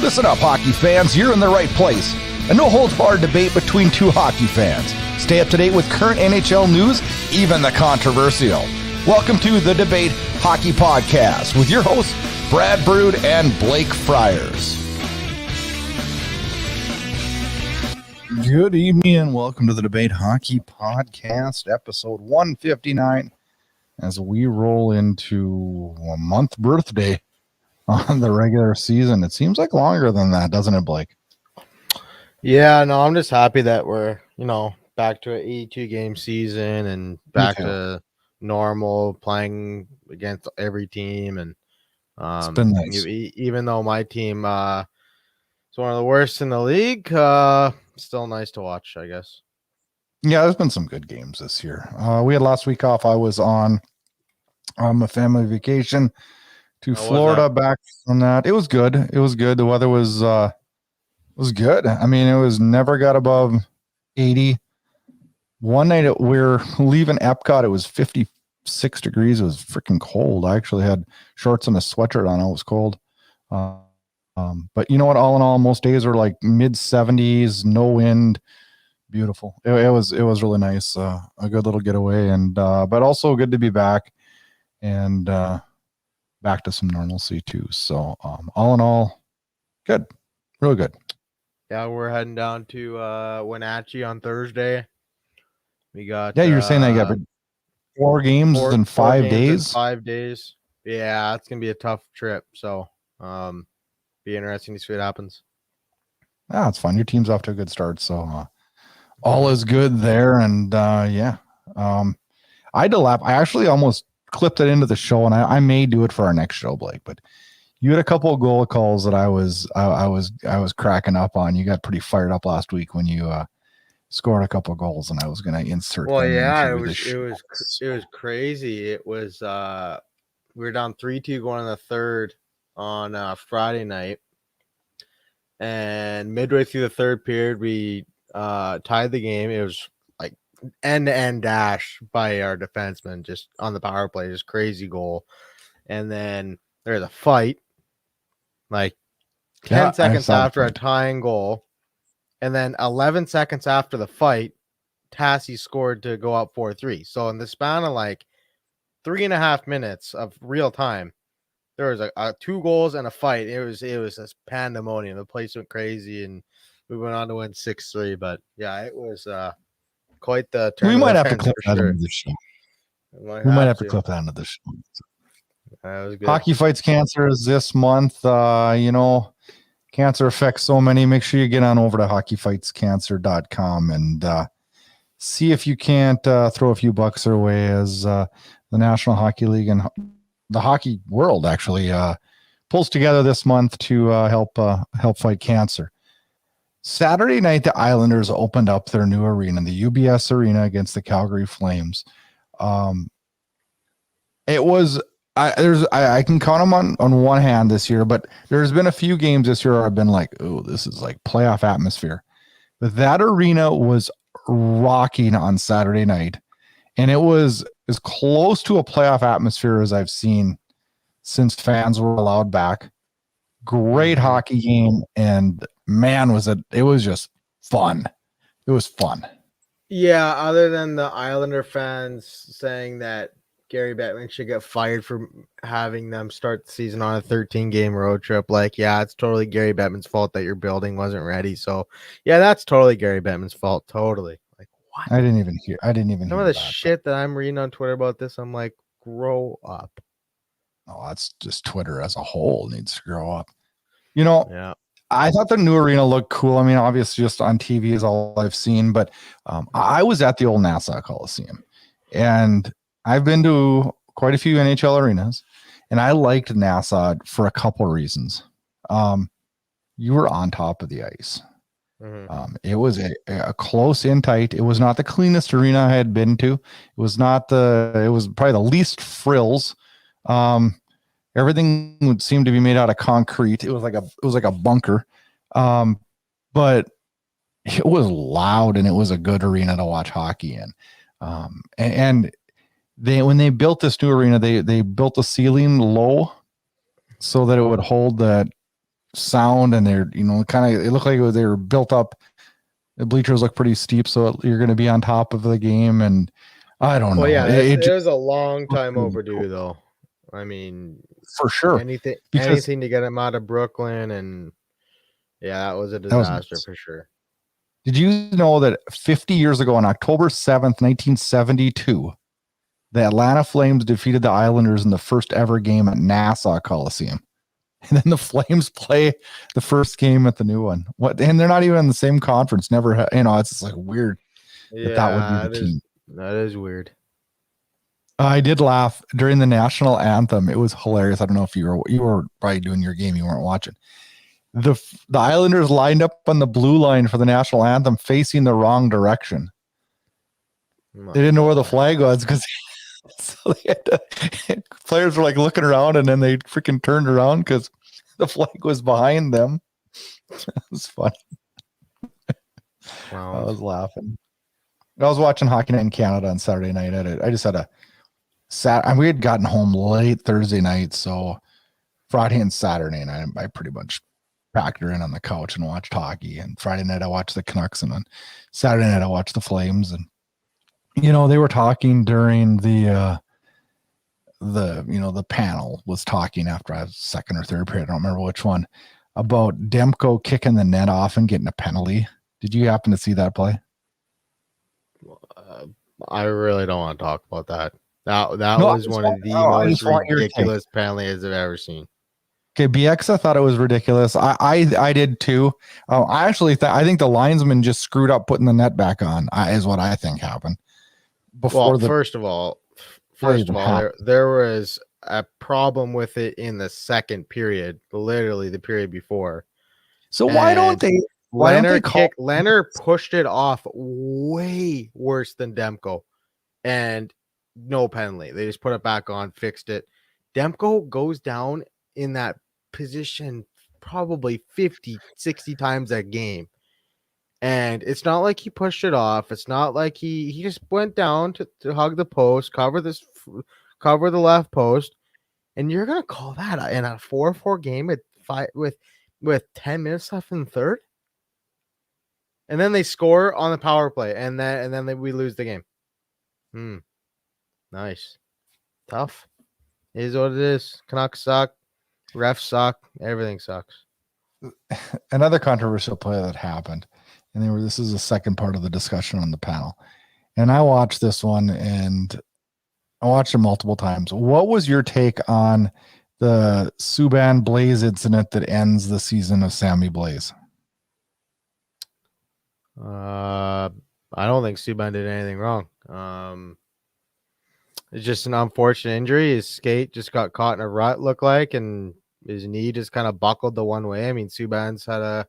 Listen up, hockey fans. You're in the right place. A no-holds-barred debate between two hockey fans. Stay up to date with current NHL news, even the controversial. Welcome to the Debate Hockey Podcast with your hosts, Brad Burud and Blake Friars. Good evening and welcome to the Debate Hockey Podcast, episode 159, as we roll into a month birthday on the regular season. It seems like longer than that, doesn't it, Blake? Yeah, no, I'm just happy that we're, back to an 82 game season and back to normal, playing against every team. And it's been nice. Even though my team is one of the worst in the league, still nice to watch, I guess. Yeah, there's been some good games this year. We had last week off. I was on a family vacation to Florida. Back from that, it was good. The weather was good. I mean, it was never got above 80. One night we were leaving Epcot, it was 56 degrees. It was freaking cold. I actually had shorts and a sweatshirt on. It was cold. But you know what? All in all, most days are like mid 70s, no wind, beautiful. It was really nice. A good little getaway, and but also good to be back and back to some normalcy too. So all in all, good, really good. Yeah, we're heading down to Wenatchee on Thursday. We got you were saying that you got four games in 5 days. 5 days. Yeah, it's gonna be a tough trip. So be interesting to see what happens. Yeah, it's fun. Your team's off to a good start, so all is good there. And I had to laugh. I actually almost clipped it into the show, and I may do it for our next show, Blake. But you had a couple of goal calls that I was cracking up on. You got pretty fired up last week when you scored a couple of goals, and I was going to insert. Well, yeah, it was crazy. It was we were down 3-2 going in the third on Friday night, and midway through the third period, we tied the game. It was like end-to-end dash by our defenseman, just on the power play, just crazy goal. And then there's a fight, like 10 seconds after a tying goal. And then 11 seconds after the fight, Tassie scored to go up 4-3. So in the span of like 3.5 minutes of real time, there was a 2 goals and a fight. It was this pandemonium. The place went crazy, and we went on to win 6-3. But yeah, it was quite the turn. We might have to clip that into the show. We might have to clip that into the show. That was good. Hockey Fights Cancer is this month. Cancer affects so many. Make sure you get on over to hockeyfightscancer.com and see if you can't throw a few bucks their way, as the National Hockey League and the hockey world actually pulls together this month to help fight cancer. Saturday night, the Islanders opened up their new arena, the UBS Arena, against the Calgary Flames. It was. I can count them on one hand this year, but there's been a few games this year where I've been like, oh, this is like playoff atmosphere. But that arena was rocking on Saturday night, and it was as close to a playoff atmosphere as I've seen since fans were allowed back. Great hockey game, and man, it was just fun. It was fun. Yeah, other than the Islander fans saying that Gary Bettman should get fired for having them start the season on a 13-game road trip. Like, yeah, it's totally Gary Bettman's fault that your building wasn't ready. So, yeah, that's totally Gary Bettman's fault. Totally. Like, what? I didn't even hear some of the shit that I'm reading on Twitter about this. I'm like, grow up. Oh, that's just Twitter as a whole needs to grow up. Yeah. I thought the new arena looked cool. I mean, obviously, just on TV is all I've seen, but I was at the old Nassau Coliseum, and I've been to quite a few NHL arenas, and I liked Nassau for a couple of reasons. You were on top of the ice. Mm-hmm. It was a close in tight. It was not the cleanest arena I had been to. It was probably the least frills. Everything would seem to be made out of concrete. It was like a bunker. But it was loud, and it was a good arena to watch hockey in. And when they built this new arena, they built the ceiling low so that it would hold that sound, and they're kind of it looked like they were built up. The bleachers look pretty steep, so you're going to be on top of the game, and I don't know. Yeah, It it was a long time really overdue, cool. though. I mean, For sure, anything to get him out of Brooklyn, and yeah, that was a disaster for sure. Did you know that 50 years ago, on October 7th, 1972, the Atlanta Flames defeated the Islanders in the first ever game at Nassau Coliseum? And then the Flames play the first game at the new one. What? And they're not even in the same conference. Never, it's just like weird that would be the team. That is weird. I did laugh during the national anthem. It was hilarious. I don't know if you were probably doing your game. You weren't watching. The Islanders lined up on the blue line for the national anthem, facing the wrong direction. They didn't know where the flag was because so players were like looking around, and then they freaking turned around because the flag was behind them. It was funny. Wow. I was laughing. I was watching Hockey Night in Canada on Saturday night. I just had we had gotten home late Thursday night, so Friday and Saturday night I pretty much packed her in on the couch and watched hockey. And Friday night I watched the Canucks, and on Saturday night I watched the Flames. And they were talking during the panel was talking after a second or third period, I don't remember which one, about Demko kicking the net off and getting a penalty. Did you happen to see that play? I really don't want to talk about that. That was one of the most ridiculous penalties I've ever seen. Okay, BX, I thought it was ridiculous. I did too. I actually I think the linesman just screwed up putting the net back on. Is what I think happened. First of all, there was a problem with it in the second period, literally the period before. So why don't they? Leonard pushed it off way worse than Demko, and no penalty. They just put it back on, fixed it. Demko goes down in that position probably 50, 60 times a game. And it's not like he pushed it off. It's not like he just went down to hug the post, cover the left post, and you're gonna call that in a 4-4 game with 10 minutes left in the third, and then they score on the power play, and then we lose the game. Nice, tough. It is what it is. Canucks suck. Refs suck. Everything sucks. Another controversial play that happened. And this is the second part of the discussion on the panel. And I watched this one, and I watched it multiple times. What was your take on the Subban Blaze incident that ends the season of Sammy Blaze? I don't think Subban did anything wrong. It's just an unfortunate injury. His skate just got caught in a rut, looked like, and his knee just kind of buckled the one way. I mean, Subban's had a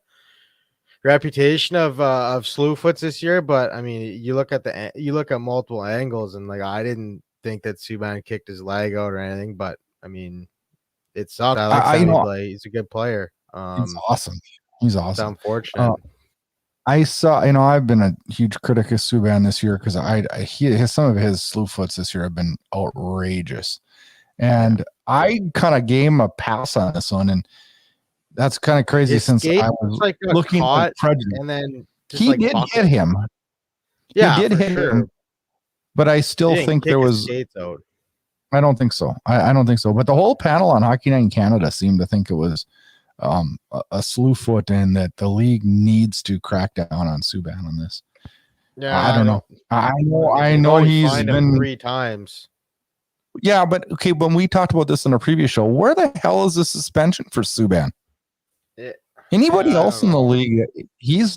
reputation of slew foots this year, but I mean, you look at multiple angles, and like I didn't think that Subban kicked his leg out or anything, but I mean, it sucked. I like Sammy play. He's a good player. He's awesome. He's awesome. It's unfortunate. I saw, I've been a huge critic of Subban this year because some of his slew foots this year have been outrageous, and I kind of gave him a pass on this one, and that's kind of crazy since I was looking at prejudice. And then he did hit him. Yeah, he did hit him, but I still think there was. I don't think so. I don't think so. But the whole panel on Hockey Night in Canada seemed to think it was a slew foot, and that the league needs to crack down on Subban on this. Yeah, I don't know. I know he's been 3 times. Yeah, but okay. When we talked about this in a previous show, where the hell is the suspension for Subban? Anybody else in the league,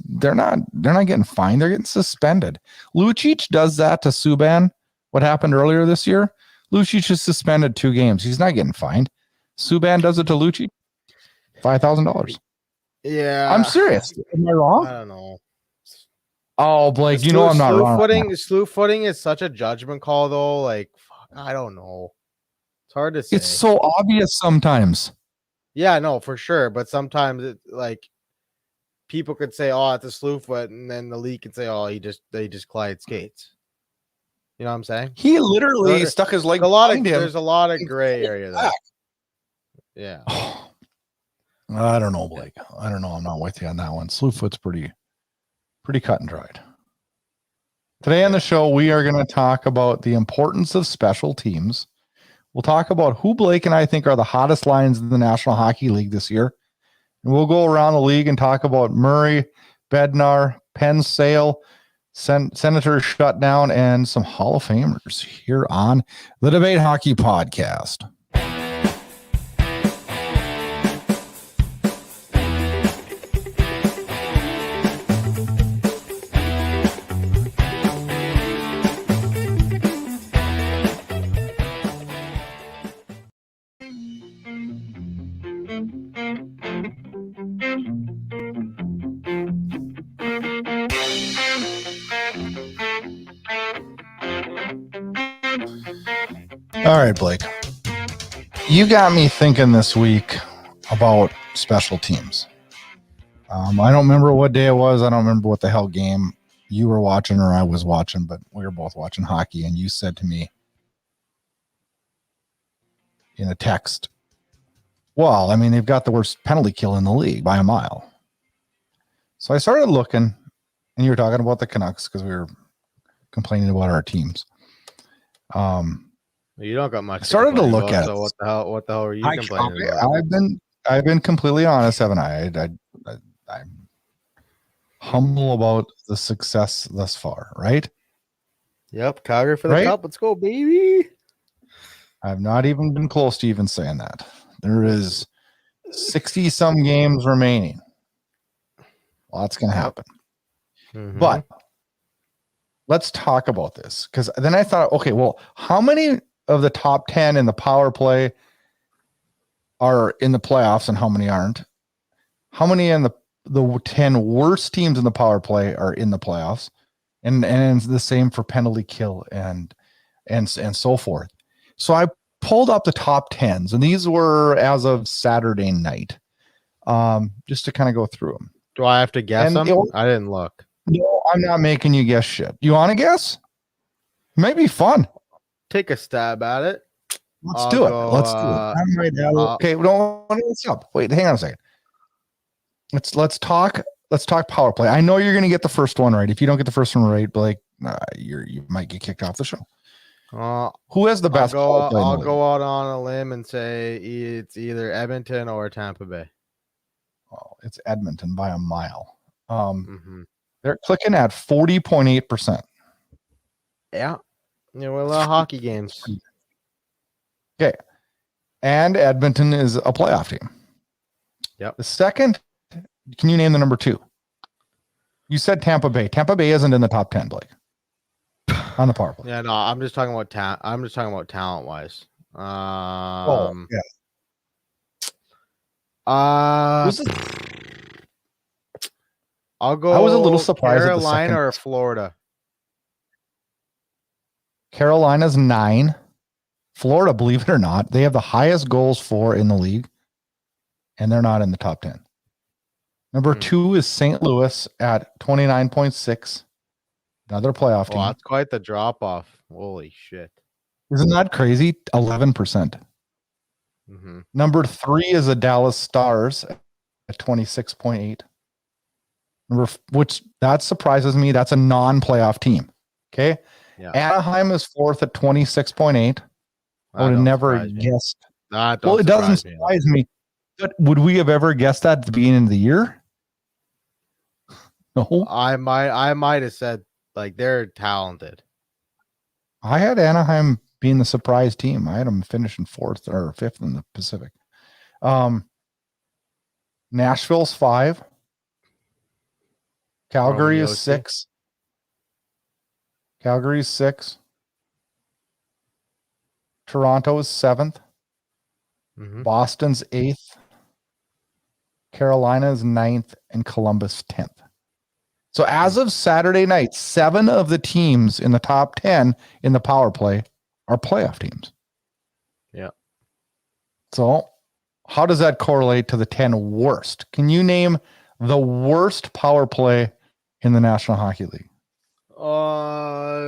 they're not getting fined. They're getting suspended. Lucic does that to Subban. What happened earlier this year? Lucic is suspended 2 games. He's not getting fined. Subban does it to Lucic. $5,000. Yeah, I'm serious. Am I wrong? I don't know. Oh, Blake, I'm not wrong. Slew footing is such a judgment call, though. Like, fuck, I don't know. It's hard to say. It's so obvious sometimes. Yeah, no, for sure. But sometimes people could say, "Oh, it's a slew foot," and then the league could say, "Oh, they just collided skates." You know what I'm saying? He literally stuck his leg. There's a lot of gray area there. Yeah. I don't know, Blake. I don't know. I'm not with you on that one. Slewfoot's pretty cut and dried. Today on the show, we are going to talk about the importance of special teams. We'll talk about who Blake and I think are the hottest lines in the National Hockey League this year. And we'll go around the league and talk about Murray, Bednar, Penn Sale, Senator Shutdown, and some Hall of Famers here on the Debate Hockey Podcast. All right, Blake. You got me thinking this week about special teams. I don't remember what day it was. I don't remember what the hell game you were watching or I was watching, but we were both watching hockey, and you said to me in a text, well, I mean, they've got the worst penalty kill in the league by a mile. So I started looking, and you were talking about the Canucks because we were complaining about our teams. You don't got much. I started to look at it. So what the hell are you complaining about? I've been completely honest, haven't I? I'm humble about the success thus far, right? Yep, Calgary for the cup. Let's go, baby. I've not even been close to even saying that. There is 60 some games remaining. Well, that's going to happen. Mm-hmm. But let's talk about this, because then I thought, okay, well, how many of the top 10 in the power play are in the playoffs and how many aren't? How many in the 10 worst teams in the power play are in the playoffs? And it's the same for penalty kill and so forth. So I pulled up the top 10s, and these were as of Saturday night, just to kind of go through them. Do I have to guess them? I didn't look. No, I'm not making you guess shit. You want to guess? It might be fun. Take a stab at it. Let's do it. I'm right now. Okay, let's stop. Wait, hang on a second. Let's talk power play. I know you're going to get the first one right. If you don't get the first one right, Blake, you might get kicked off the show. Who has the best? I'll go out on a limb and say it's either Edmonton or Tampa Bay. Oh, it's Edmonton by a mile. They're clicking at 40.8%. Yeah. Yeah, well, hockey games. Okay. And Edmonton is a playoff team. Yep. The second, can you name the number 2? You said Tampa Bay. Tampa Bay isn't in the top 10, Blake. On the power play. Yeah, no, I'm just talking about talent wise. Yeah. I'll go. I was a little surprised. Carolina or Florida. Carolina's 9. Florida, believe it or not, they have the highest goals for in the league, and they're not in the top 10. Number 2 is St. Louis at 29.6. Another playoff team. That's quite the drop off. Holy shit. Isn't that crazy? 11%. Number 3 is the Dallas Stars at 26.8. Which that surprises me. That's a non-playoff team. Okay. Yeah. Anaheim is 4th at 26.8. I would have never guessed. Well, it doesn't surprise me. But would we have ever guessed that at the beginning of the year? No. I might have said like they're talented. I had Anaheim being the surprise team. I had them finishing 4th or 5th in the Pacific. Nashville's 5. Calgary is 6. Calgary is 6. Toronto is 7th. Boston's 8th. Carolina is 9th, and Columbus 10th. So as of Saturday night, 7 of the teams in the top 10 in the power play are playoff teams. Yeah. So how does that correlate to the 10 worst? Can you name the worst power play in the National Hockey League?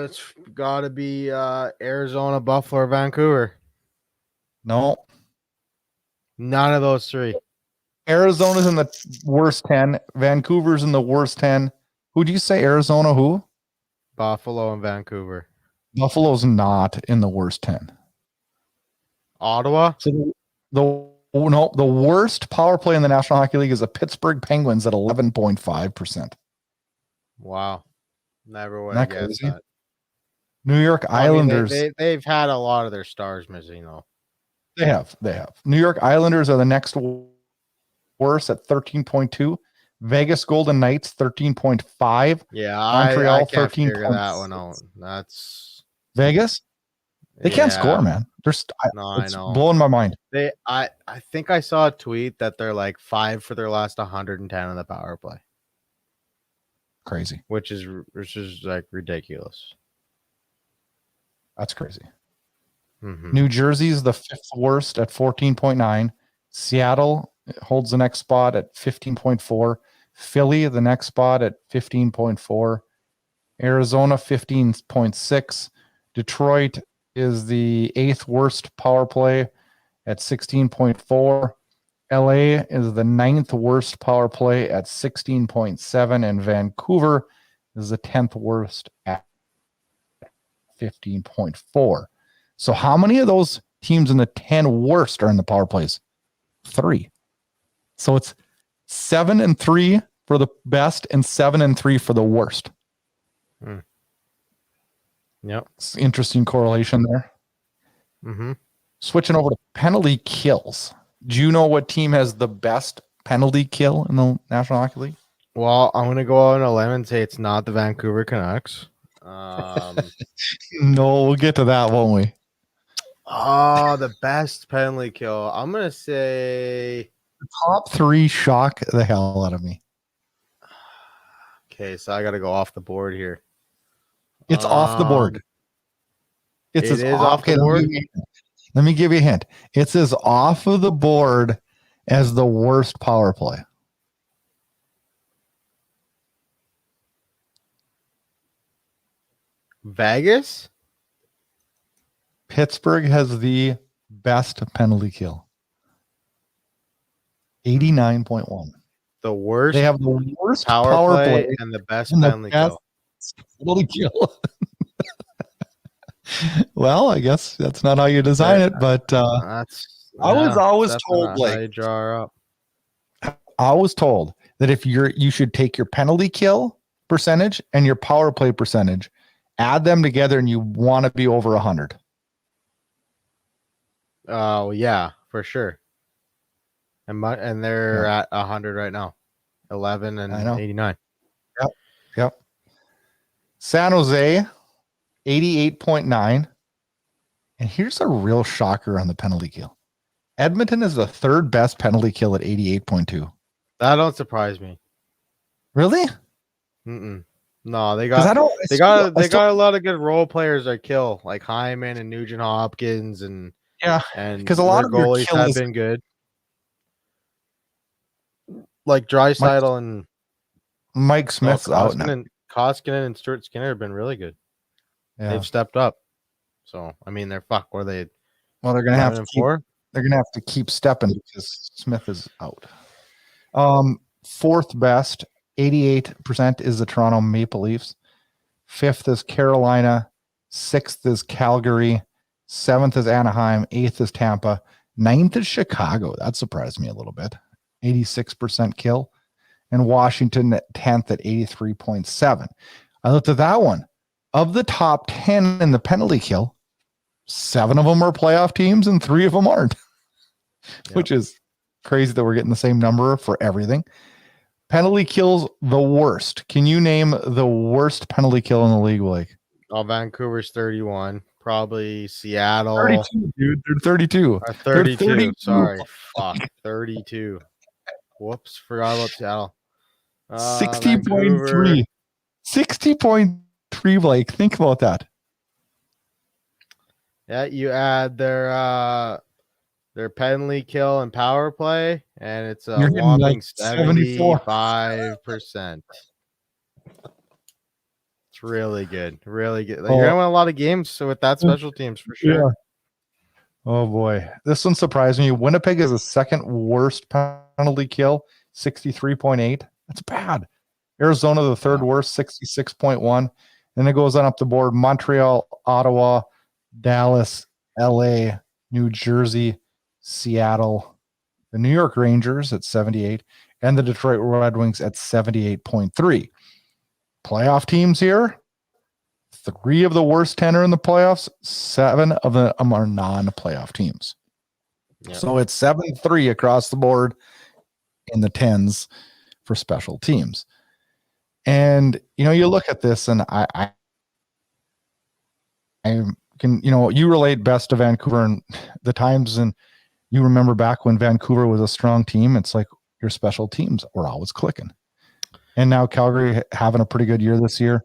It's got to be Arizona, Buffalo, or Vancouver. No. None of those 3. Arizona's in the worst 10. Vancouver's in the worst 10. Who do you say? Arizona who? Buffalo and Vancouver. Buffalo's not in the worst 10. Ottawa? So the worst power play in the National Hockey League is the Pittsburgh Penguins at 11.5%. Wow. Never would have guessed that. New York Islanders. They've had a lot of their stars missing, though. They have. New York Islanders are the next worst at 13.2. Vegas Golden Knights 13.5. Yeah, Montreal I can't 13. figure that one out. That's Vegas. They can't score, man. It's I know. blowing my mind. I think I saw a tweet that they're like 5 for their last 110 on the power play. Crazy. Which is like ridiculous. That's crazy. Mm-hmm. New Jersey's the 5th worst at 14.9. Seattle holds the next spot at 15.4. Philly, the next spot at 15.4. Arizona, 15.6. Detroit is the 8th worst power play at 16.4. LA is the 9th worst power play at 16.7. And Vancouver is the 10th worst at 15.4. So how many of those teams in the 10 worst are in the power plays? 3. So it's 7-3 for the best and 7-3 for the worst. Yep. It's interesting correlation there. Mm-hmm. Switching over to penalty kills. Do you know what team has the best penalty kill in the National Hockey League? Well, I'm going to go on a limb and say it's not the Vancouver Canucks. No, we'll get to that, won't we? Oh, the best penalty kill. I'm going to say... The top 3 shock the hell out of me. Okay, so I got to go off the board here. It's off the board. It is off the board? Let me give you a hint. It's as off of the board as the worst power play. Vegas? Pittsburgh has the best penalty kill. 89.1. The worst. They have the worst power play and the best penalty kill. Penalty kill. Well, I guess that's not how you design it, but I was always told, like, I was told that if you should take your penalty kill percentage and your power play percentage, add them together, and you want to be over 100. Oh yeah, for sure. And they're at 100 right now, 11 and 89. Yep. San Jose, 88.9. And here's a real shocker on the penalty kill. Edmonton is the 3rd best penalty kill at 88.2. That don't surprise me. Really? Mm-mm. No, they got a lot of good role players that kill, like Hyman and Nugent Hopkins, and because a lot of goalies have been good, like Draisaitl and Mike Smith's out now. Koskinen and Stuart Skinner have been really good. Yeah. They've stepped up. So I mean, they're fuck. What are they? Well, they're gonna have to keep stepping because Smith is out. 4th best, 88% is the Toronto Maple Leafs. 5th is Carolina. 6th is Calgary. 7th is Anaheim. 8th is Tampa. 9th is Chicago. That surprised me a little bit. 86% kill. And Washington at 10th at 83.7. I looked at that one. Of the top 10 in the penalty kill, 7 of them are playoff teams and 3 of them aren't, which is crazy that we're getting the same number for everything. Penalty kills the worst. Can you name the worst penalty kill in the league, Blake? Oh, Vancouver's 31. Probably Seattle. 32, dude. They're 32. Or 32. 32. Sorry. Fuck. 32. Whoops. Forgot about Seattle. 60.3. 60.3, Blake. Think about that. Yeah, you add their penalty kill and power play, and it's a whopping like 75%. It's really good. Really good. Like, you're gonna win a lot of games with that special teams for sure. Oh boy, this one surprised me. Winnipeg is the second worst penalty kill, 63.8. That's bad. Arizona, the third worst, 66.1. Then it goes on up the board. Montreal, Ottawa, Dallas, LA, New Jersey, Seattle, the New York Rangers at 78, and the Detroit Red Wings at 78.3. Playoff teams here. 3 of the worst 10 are in the playoffs. 7 of them are non-playoff teams. Yep. So it's 7-3 across the board in the 10s for special teams. And, you look at this and I can, you relate best to Vancouver and the times, and you remember back when Vancouver was a strong team. It's like your special teams were always clicking. And now Calgary having a pretty good year this year.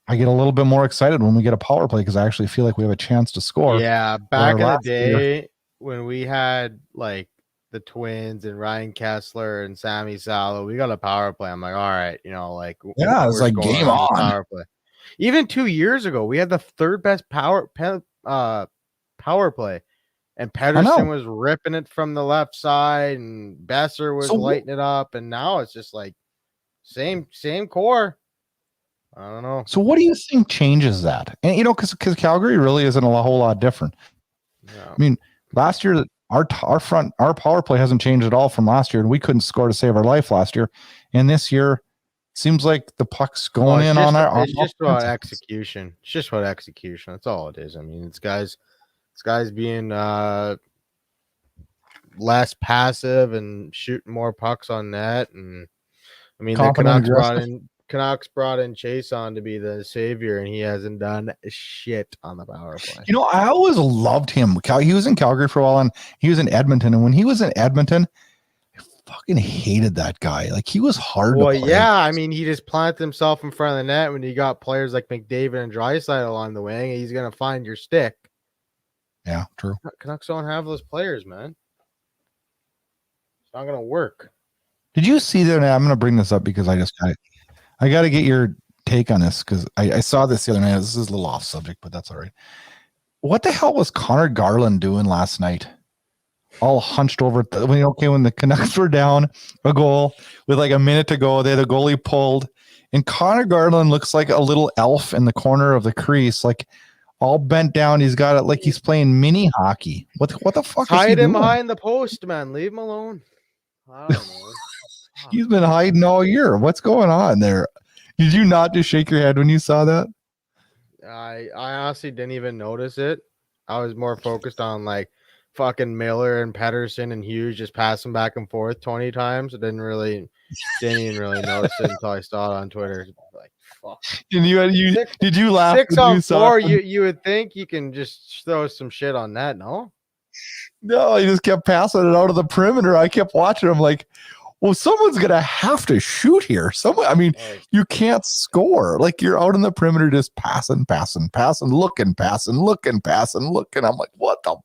I get a little bit more excited when we get a power play because I actually feel like we have a chance to score. Yeah, back in the day when we had like the Twins and Ryan Kessler and Sammy Salo, we got a power play. I'm like, all right, yeah, it's like game on. Power play. Even 2 years ago, we had the third best power play, and Pedersen was ripping it from the left side, and Besser was lighting it up, and now it's just like same core. I don't know. So what do you think changes that? And because Calgary really isn't a whole lot different. Yeah. I mean, last year our power play hasn't changed at all from last year, and we couldn't score to save our life last year. And this year, it seems like the puck's going in on our. It's just about execution. It's just about execution. That's all it is. I mean, it's guys being less passive and shooting more pucks on net, and I mean the Canucks brought in Chase on to be the savior, and he hasn't done shit on the power play. I always loved him. He was in Calgary for a while, and he was in Edmonton. And when he was in Edmonton, I fucking hated that guy. Like, he was hard to play. Yeah, I mean, he just planted himself in front of the net. When you got players like McDavid and Draisaitl along the wing, he's going to find your stick. Yeah, true. Canucks don't have those players, man. It's not going to work. Did you see that? I'm going to bring this up because I got to get your take on this because I saw this the other night. This is a little off subject, but that's all right. What the hell was Connor Garland doing last night? All hunched over. When the Canucks were down a goal with like a minute to go, they had a goalie pulled, and Connor Garland looks like a little elf in the corner of the crease, like all bent down. He's got it like he's playing mini hockey. What the fuck? Hide him behind the post, man. Leave him alone. I don't know. He's been hiding all year. What's going on there? Did you not just shake your head when you saw that? I honestly didn't even notice it. I was more focused on like fucking Miller and Pedersen and Hughes just passing back and forth 20 times. I didn't even really notice it until I saw it on Twitter. Like, fuck. And did you laugh? 6-on-4. You would think you can just throw some shit on that, no? No, he just kept passing it out of the perimeter. I kept watching him like, well, someone's going to have to shoot here. You can't score. Like, you're out in the perimeter just passing, looking. I'm like, what the?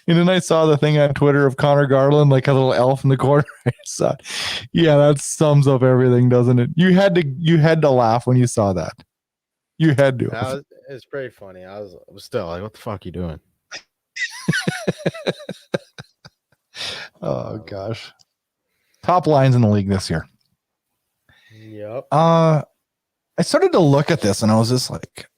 And then I saw the thing on Twitter of Connor Garland, like a little elf in the corner. I saw, yeah, that sums up everything, doesn't it? You had to laugh when you saw that. You had to. It's pretty funny. I was still like, what the fuck are you doing? Oh, gosh. Top lines in the league this year. Yep. I started to look at this and I was just like,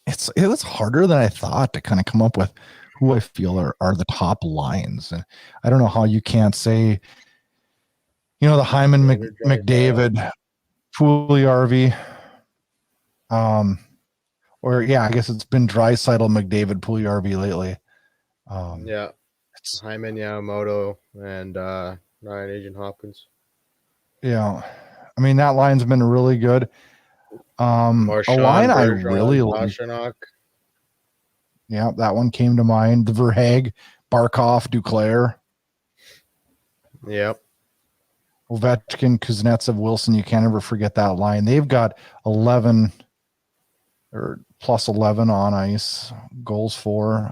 it was harder than I thought to kind of come up with who I feel are the top lines. And I don't know how you can't say, the Hyman, McDavid, Puljujärvi, I guess it's been Draisaitl, McDavid, Puljujärvi lately. Yeah. Hyman, Yamamoto, and Ryan Agent Hopkins. Yeah. I mean, that line's been really good. A line I really like. Yeah, that one came to mind. The Verhaeghe, Barkov, Duclair. Yep. Ovechkin, Kuznetsov, Wilson. You can't ever forget that line. They've got 11 or plus 11 on ice. Goals for.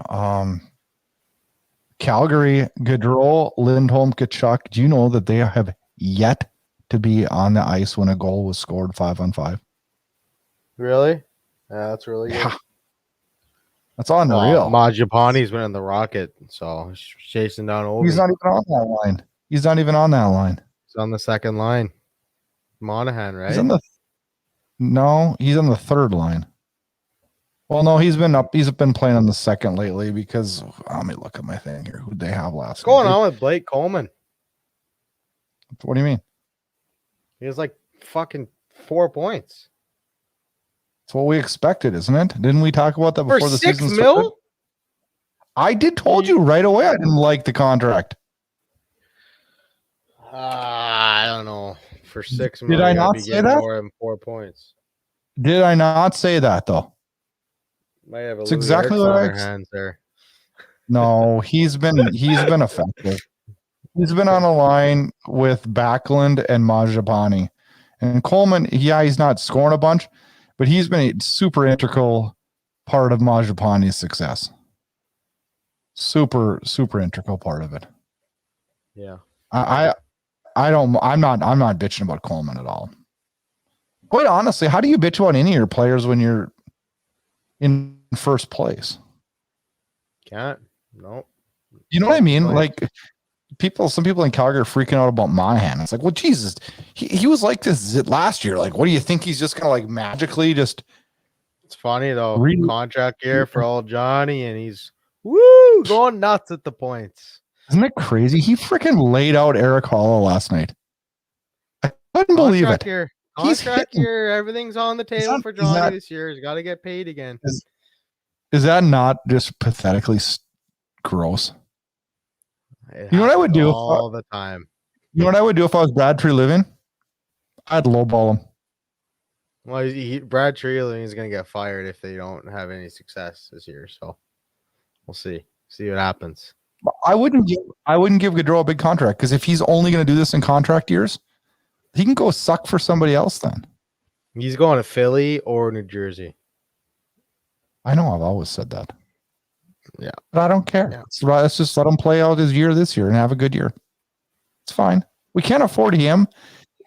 Calgary, Gaudreau, Lindholm, Tkachuk. Do you know that they have yet to be on the ice when a goal was scored 5-on-5? Really? Yeah, that's really good. That's unreal. Majapani's winning the Rocket, so he's chasing down Ovi. He's not even on that line. He's not even on that line. He's on the second line. Monahan, right? He's on he's on the third line. Well, no, he's been up. He's been playing on the second lately because let me look at my thing here. Who'd they have last? What's going on with Blake Coleman? What do you mean? He has like fucking 4 points. That's what we expected, isn't it? Didn't we talk about that before the season started? $6 million? I told you right away I didn't like the contract. I don't know. For $6 million, did I not say that? More than 4 points. Did I not say that though? Might have it's exactly what I hands there. No, he's been effective. He's been on a line with Backlund and Majapani. And Coleman, he's not scoring a bunch, but he's been a super integral part of Majapani's success. Super, super integral part of it. Yeah. I'm not bitching about Coleman at all. Quite honestly, how do you bitch about any of your players when you're in first place? Can't. No. You know what I mean? Like some people in Calgary are freaking out about Monahan. It's like, well, Jesus, he was like this last year. Like, what do you think he's just gonna like magically just? It's funny though. Contract year for old Johnny, and he's going nuts at the points. Isn't it crazy? He freaking laid out Eric Hollow last night. I couldn't believe it. Contract year, everything's on the table for Johnny this year. He's got to get paid again. Is that not just pathetically gross? You know what I would do all the time? You know what I would do if I was Brad Treliving? I'd lowball him. Well, Brad Treliving is going to get fired if they don't have any success this year. So we'll see what happens. I wouldn't give Gaudreau a big contract because if he's only going to do this in contract years, he can go suck for somebody else then. He's going to Philly or New Jersey. I know, I've always said that. Yeah. But I don't care. Yeah. Let's just let him play out his year this year and have a good year. It's fine. We can't afford him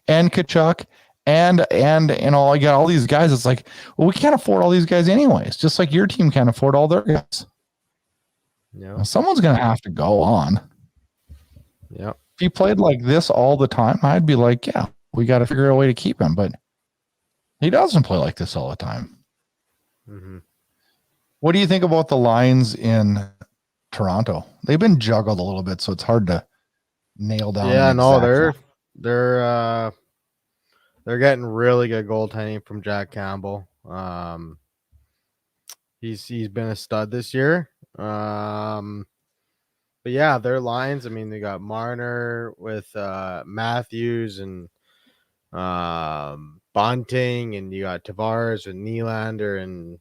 and Kachuk and you know, I got all these guys. It's like, well, we can't afford all these guys anyways. Just like your team can't afford all their guys. Yeah. Well, someone's going to have to go on. Yeah. If he played like this all the time, I'd be like, yeah, we got to figure out a way to keep him. But he doesn't play like this all the time. Mm-hmm. What do you think about the lines in Toronto? They've been juggled a little bit, so it's hard to nail down. Yeah, no, they're getting really good goaltending from Jack Campbell. He's been a stud this year. But yeah, their lines, I mean, they got Marner with Matthews and Bunting, and you got Tavares with Nylander and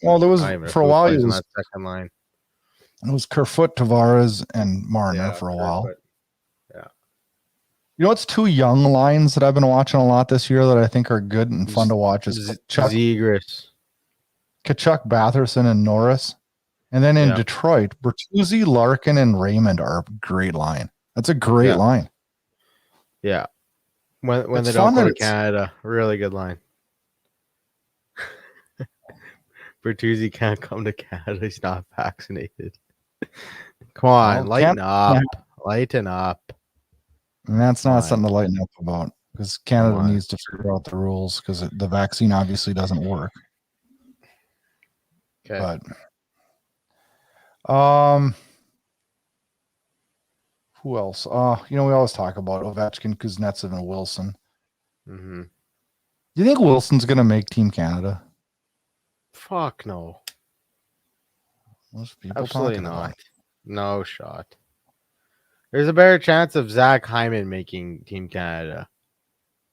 well, there was for a while he was on that second line. It was Kerfoot, Tavares, and Marner for a while. Yeah. You know what's two young lines that I've been watching a lot this year that I think are good and fun to watch is Zegras, Kachuk, Batherson, and Norris. And then in Detroit, Bertuzzi, Larkin, and Raymond are a great line. That's a great line. Yeah. When they don't go to Canada, really good line. Bertuzzi can't come to Canada. He's not vaccinated. Come on, lighten up. Lighten up. And that's not something to lighten up about because Canada needs to figure out the rules because the vaccine obviously doesn't work. Okay. But who else? You know, we always talk about Ovechkin, Kuznetsov, and Wilson. Mm-hmm. Do you think Wilson's going to make Team Canada? Fuck no. Most people absolutely not. No shot. There's a better chance of Zach Hyman making Team Canada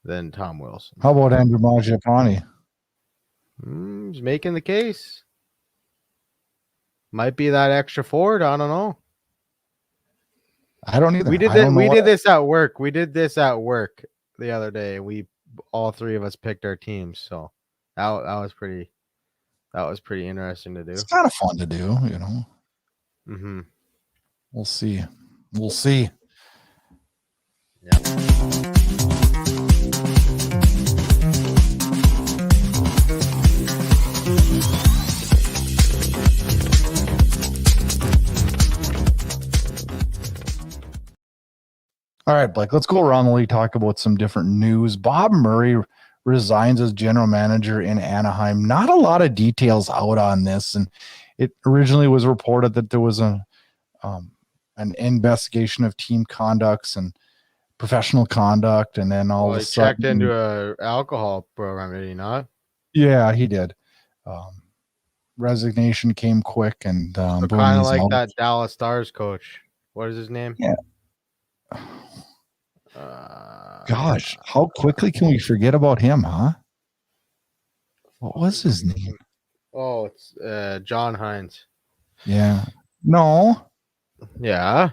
than Tom Wilson. How about Andrew Mangiapane? He's making the case. Might be that extra forward. I don't know. I don't either. We did this at work. We did this at work the other day. All three of us picked our teams. So that was pretty interesting to do. It's kind of fun to do, you know. Mm-hmm. We'll see. We'll see. Yeah. All right, Blake, let's go around the league, talk about some different news. Bob Murray resigns as general manager in Anaheim. Not a lot of details out on this. And it originally was reported that there was an investigation of team conducts and professional conduct. And then all of a sudden, checked into a alcohol program, did he not? Yeah, he did. Resignation came quick and So boom, kind of he's like out. that Dallas Stars coach. What is his name? Yeah. Gosh, how quickly can we forget about him, huh? What was his name? Oh, it's John Hines. Yeah. No. Yeah.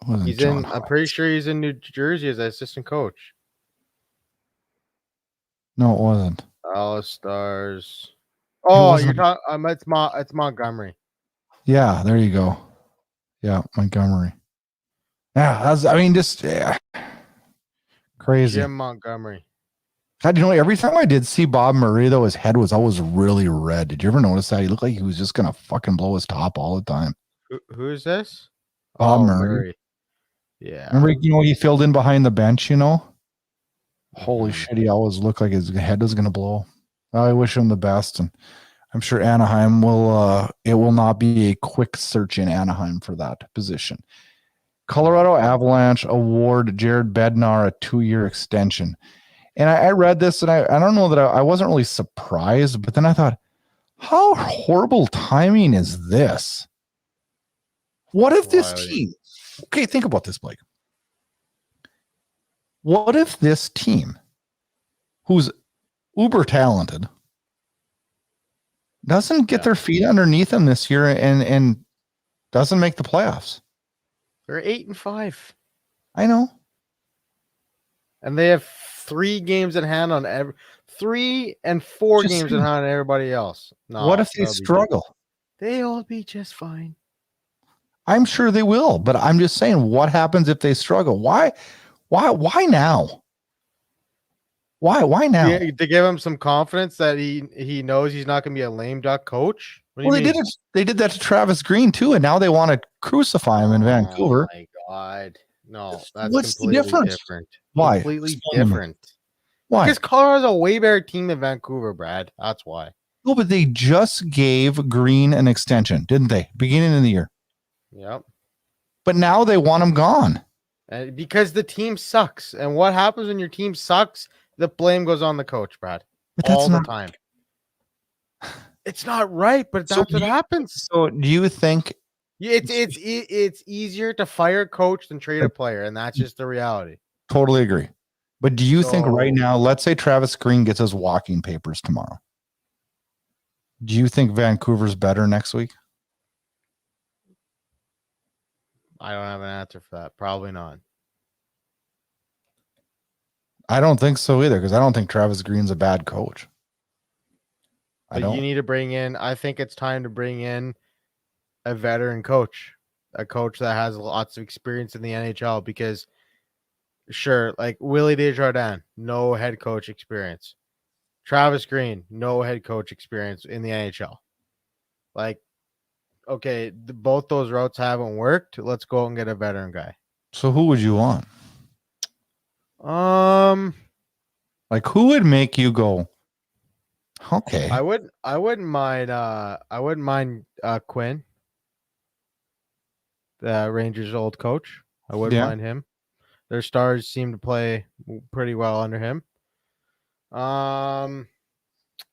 Wasn't He's John in. Hines. I'm pretty sure he's in New Jersey as assistant coach. No, it wasn't. Dallas Stars. Oh, you're talking. It's Montgomery. Yeah, there you go. Yeah, Montgomery. Yeah, just crazy. Jim Montgomery. God, every time I did see Bob Murray, though, his head was always really red. Did you ever notice that? He looked like he was just gonna fucking blow his top all the time. Who is this? Bob Murray. Yeah. Remember, he filled in behind the bench, Holy shit, he always looked like his head was gonna blow. I wish him the best, and I'm sure Anaheim will it will not be a quick search in Anaheim for that position. Colorado Avalanche award Jared Bednar a 2-year extension. And I read this, and I don't know that I wasn't really surprised, but then I thought, how horrible timing is this? What if this team, okay, think about this, Blake. What if this team, who's uber talented, doesn't get their feet underneath them this year and doesn't make the playoffs? They're 8-5. I know. And they have 3 games in hand on 3 and 4 games in hand on everybody else. No, what if they struggle? They'll be just fine. I'm sure they will, but I'm just saying, what happens if they struggle? Why now? Why now? Yeah, to give him some confidence that he knows he's not going to be a lame duck coach. They did that to Travis Green too, and now they want to crucify him in Vancouver. Oh my God. No, that's What's completely the difference? different. Why? Completely different. Why? Because Colorado's a way better team than Vancouver, Brad. That's why. No, but they just gave Green an extension, didn't they? Beginning of the year. Yep. But now they want him gone. Because the team sucks. And what happens when your team sucks? The blame goes on the coach, Brad. All the time. It's not right, but that's what happens. So do you think it's easier to fire a coach than trade a player, and that's just the reality. Totally agree. But do you think right now, let's say Travis Green gets his walking papers tomorrow. Do you think Vancouver's better next week? I don't have an answer for that. Probably not. I don't think so either, because I don't think Travis Green's a bad coach. But you need to bring in, I think it's time to bring in a veteran coach, a coach that has lots of experience in the NHL, because sure, like Willie Desjardins, no head coach experience. Travis Green, no head coach experience in the NHL. Like, okay, both those routes haven't worked. Let's go and get a veteran guy. So who would you want? Like, who would make you go, okay? I wouldn't mind Quinn, the Rangers' old coach. I wouldn't mind him. Their stars seem to play pretty well under him.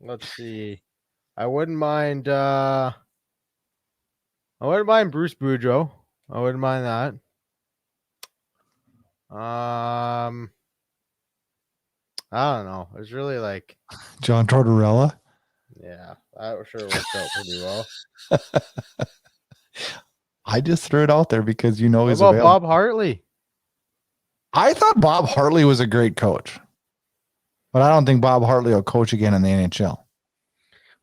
Let's see. I wouldn't mind Bruce Boudreau. I wouldn't mind that. I don't know. It's really like John Tortorella. Yeah, that sure worked out pretty well. I just threw it out there because he's about available. Bob Hartley? I thought Bob Hartley was a great coach, but I don't think Bob Hartley will coach again in the NHL.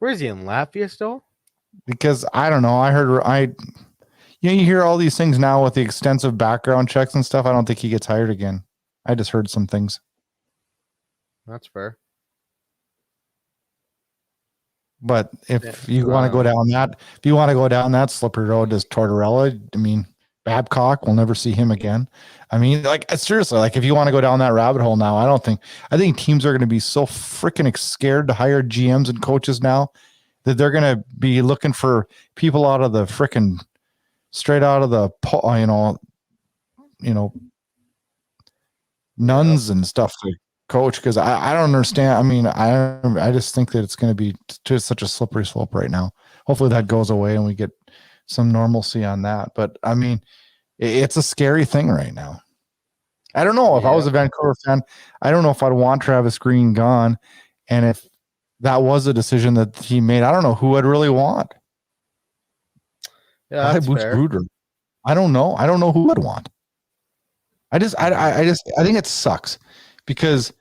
Where is he, in Latvia still? Because I don't know. You hear all these things now with the extensive background checks and stuff. I don't think he gets hired again. I just heard some things. That's fair. But if you want to go down that, slippery road, does Tortorella? I mean, Babcock, we'll never see him again. I mean, like seriously, like if you want to go down that rabbit hole now, I think teams are going to be so freaking scared to hire GMs and coaches now that they're going to be looking for people out of the freaking straight out of the, nuns and stuff to coach. Cause I don't understand. I mean, I just think that it's going to be just such a slippery slope right now. Hopefully that goes away and we get some normalcy on that. But I mean, it's a scary thing right now. I don't know if I was a Vancouver fan, I don't know if I'd want Travis Green gone. And if that was a decision that he made, I don't know who I'd really want. Yeah, that's fair. Burud. I don't know. I don't know who I'd want. I think it sucks because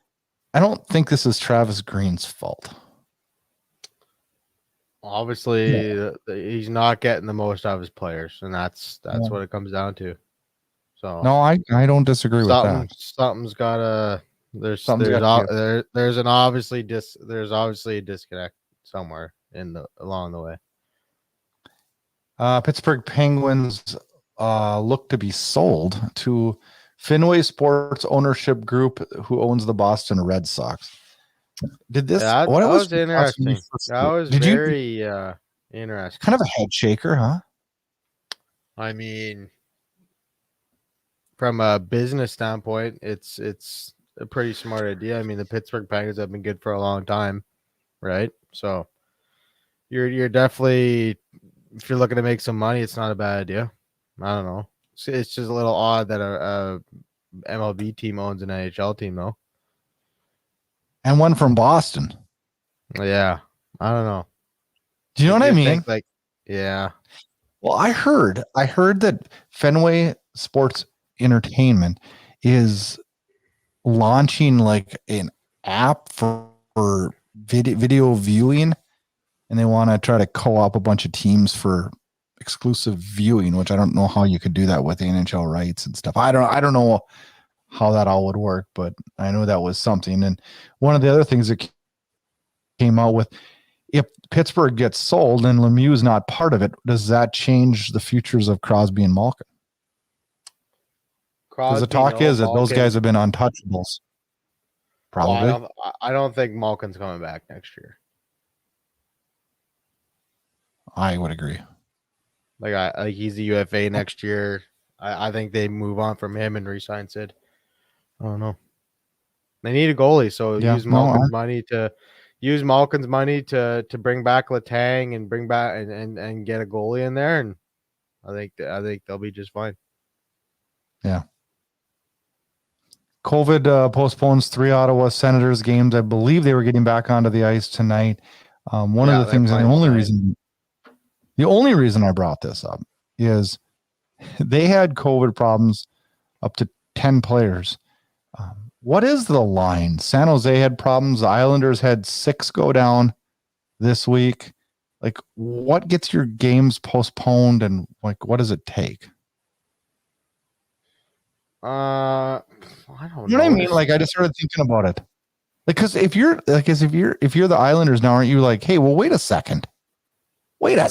I don't think this is Travis Green's fault. Obviously, he's not getting the most out of his players, and that's what it comes down to. So no, I don't disagree with that. Something's gotta. There's obviously a disconnect somewhere along the way. Pittsburgh Penguins look to be sold to Fenway Sports Ownership Group, who owns the Boston Red Sox. Did this? That was interesting. That was very interesting. Kind of a head shaker, huh? I mean, from a business standpoint, it's a pretty smart idea. I mean, the Pittsburgh Penguins have been good for a long time, right? So you're definitely, if you're looking to make some money, it's not a bad idea. I don't know. It's just a little odd that a MLB team owns an NHL team, though. And one from Boston. Yeah, I don't know. Do you know what I mean? Yeah. Well, I heard that Fenway Sports Entertainment is launching like an app for video viewing, and they want to try to co-op a bunch of teams for exclusive viewing, which I don't know how you could do that with the NHL rights and stuff. I don't know how that all would work, but I know that was something. And one of the other things that came out with, if Pittsburgh gets sold and Lemieux is not part of it, does that change the futures of Crosby and Malkin? Because the talk is that those guys have been untouchables. Probably. Well, I don't think Malkin's coming back next year. I would agree. Like he's a UFA next year. I think they move on from him and re-sign Sid. I don't know. They need a goalie, so use Malkin's money to bring back Letang and bring back and get a goalie in there, and I think they'll be just fine. Yeah. COVID postpones 3 Ottawa Senators games. I believe they were getting back onto the ice tonight. One of the things, and the only reason I brought this up is they had COVID problems up to 10 players. What is the line? San Jose had problems. The Islanders had 6 go down this week. Like, what gets your games postponed, and like, what does it take? I don't know. You know what I mean? Like, I just started thinking about it. Like, because if you're the Islanders now, aren't you like, hey, well, wait a second. We had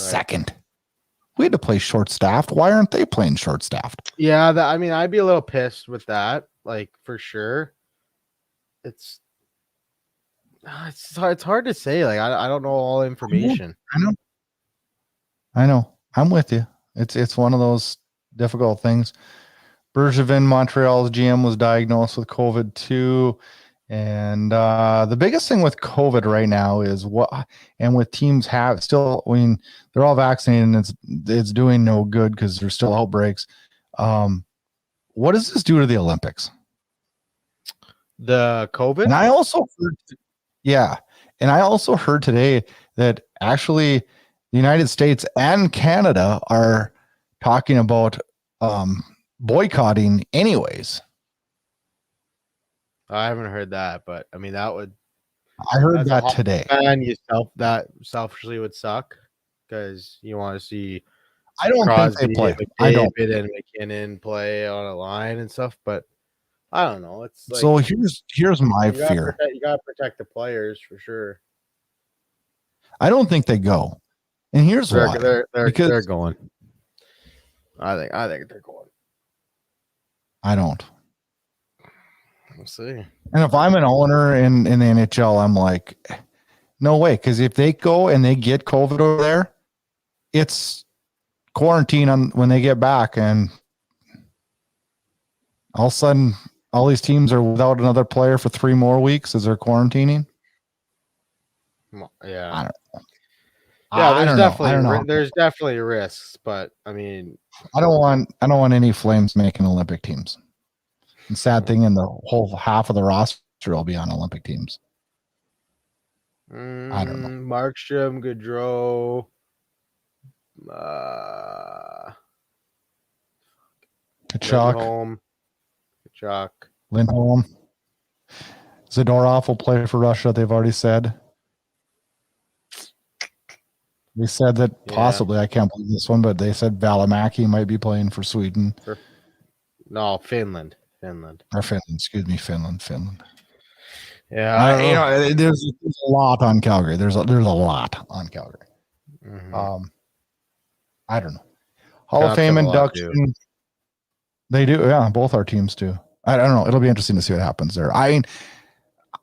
to play short-staffed. Why aren't they playing short-staffed? Yeah, I'd be a little pissed with that, like, for sure. It's hard to say. Like, I don't know all information. I know. I'm with you. It's one of those difficult things. Bergevin, Montreal's GM, was diagnosed with COVID too. And the biggest thing with COVID right now is with teams they're all vaccinated and it's doing no good because there's still outbreaks. What does this do to the Olympics? The COVID? And I also heard today that actually the United States and Canada are talking about boycotting anyways. I haven't heard that, but I mean that would. I heard that today. And that selfishly would suck because you want to see. I don't Crosby, think they play. I don't. And McKinnon play on a line and stuff, but I don't know. It's like, so here's my fear. You gotta protect the players for sure. I don't think they go, and here's why. They're going. I think they're going. I don't. We'll see. And if I'm an owner in the NHL, I'm like, no way. Because if they go and they get COVID over there, it's quarantine on when they get back, and all of a sudden, all these teams are without another player for 3 more weeks as they're quarantining. Yeah. I don't know. Yeah, there's definitely risks, but I mean, I don't want any Flames making Olympic teams. And sad thing, in the whole half of the roster will be on Olympic teams. I don't know. Markstrom, Gaudreau, Kachuk, Lindholm. Zadorov will play for Russia. They've already said. They said that possibly, I can't believe this one, but they said Valimaki might be playing for Sweden. Finland. Or Finland, excuse me, Finland. Yeah, there's a lot on Calgary. There's a lot on Calgary. Mm-hmm. I don't know. Hall of Fame induction. They do, yeah. Both our teams do. I don't know. It'll be interesting to see what happens there. I mean,